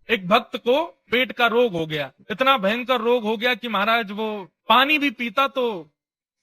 एक भक्त को पेट का रोग हो गया, इतना भयंकर रोग हो गया कि महाराज वो पानी भी पीता तो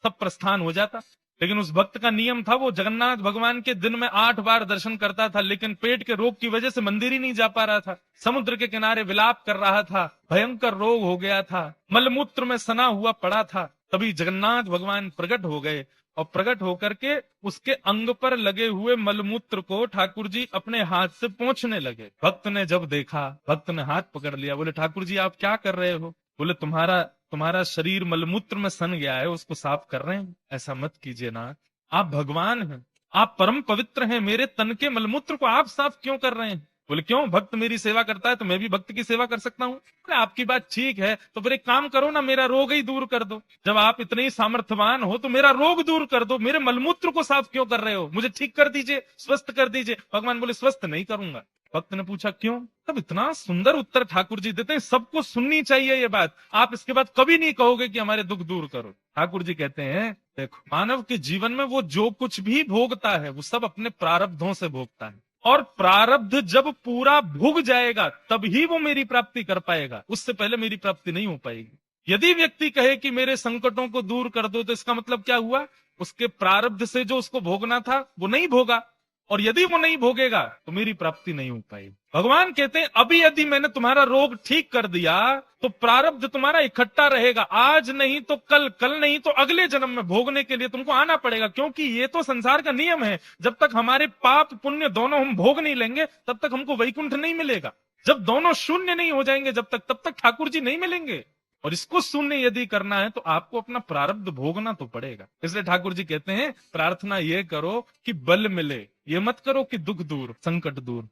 सब प्रस्थान हो जाता। लेकिन उस भक्त का नियम था, वो जगन्नाथ भगवान के दिन में 8 बार दर्शन करता था, लेकिन पेट के रोग की वजह से मंदिर ही नहीं जा पा रहा था। समुद्र के किनारे विलाप कर रहा था, भयंकर रोग हो गया था, मलमूत्र में सना हुआ पड़ा था। तभी जगन्नाथ भगवान प्रकट हो गए और प्रकट होकर के उसके अंग पर लगे हुए मलमूत्र को ठाकुर जी अपने हाथ से पोंछने लगे। भक्त ने जब देखा, भक्त ने हाथ पकड़ लिया, बोले ठाकुर जी आप क्या कर रहे हो? बोले तुम्हारा तुम्हारा शरीर मलमूत्र में सन गया है, उसको साफ कर रहे हैं। ऐसा मत कीजिए नाथ, आप भगवान हैं, आप परम पवित्र हैं, मेरे तन के मलमूत्र को आप साफ क्यों कर रहे हैं? बोले क्यों, भक्त मेरी सेवा करता है तो मैं भी भक्त की सेवा कर सकता हूँ। बोले आपकी बात ठीक है, तो फिर एक काम करो ना, मेरा रोग ही दूर कर दो। जब आप इतने ही सामर्थ्यवान हो तो मेरा रोग दूर कर दो, मेरे मलमूत्र को साफ क्यों कर रहे हो? मुझे ठीक कर दीजिए, स्वस्थ कर दीजिए। भगवान बोले स्वस्थ नहीं करूंगा। भक्त ने पूछा क्यों? तब इतना सुंदर उत्तर ठाकुर जी देते हैं, सबको सुननी चाहिए ये बात। आप इसके बाद कभी नहीं कहोगे कि हमारे दुख दूर करो। ठाकुर जी कहते हैं देखो, मानव के जीवन में वो जो कुछ भी भोगता है वो सब अपने प्रारब्धों से भोगता है, और प्रारब्ध जब पूरा भुग जाएगा तभी वो मेरी प्राप्ति कर पाएगा, उससे पहले मेरी प्राप्ति नहीं हो पाएगी। यदि व्यक्ति कहे कि मेरे संकटों को दूर कर दो, तो इसका मतलब क्या हुआ? उसके प्रारब्ध से जो उसको भोगना था वो नहीं भोगा, और यदि वो नहीं भोगेगा तो मेरी प्राप्ति नहीं हो पाएगी। भगवान कहते हैं अभी यदि मैंने तुम्हारा रोग ठीक कर दिया तो प्रारब्ध तुम्हारा इकट्ठा रहेगा, आज नहीं तो कल, कल नहीं तो अगले जन्म में भोगने के लिए तुमको आना पड़ेगा। क्योंकि ये तो संसार का नियम है, जब तक हमारे पाप पुण्य दोनों हम भोग नहीं लेंगे तब तक हमको वैकुंठ नहीं मिलेगा। जब दोनों शून्य नहीं हो जाएंगे जब तक, तब तक ठाकुर जी नहीं मिलेंगे। और इसको शून्य यदि करना है तो आपको अपना प्रारब्ध भोगना तो पड़ेगा। इसलिए ठाकुर जी कहते हैं प्रार्थना ये करो कि बल मिले, ये मत करो कि दुख दूर, संकट दूर।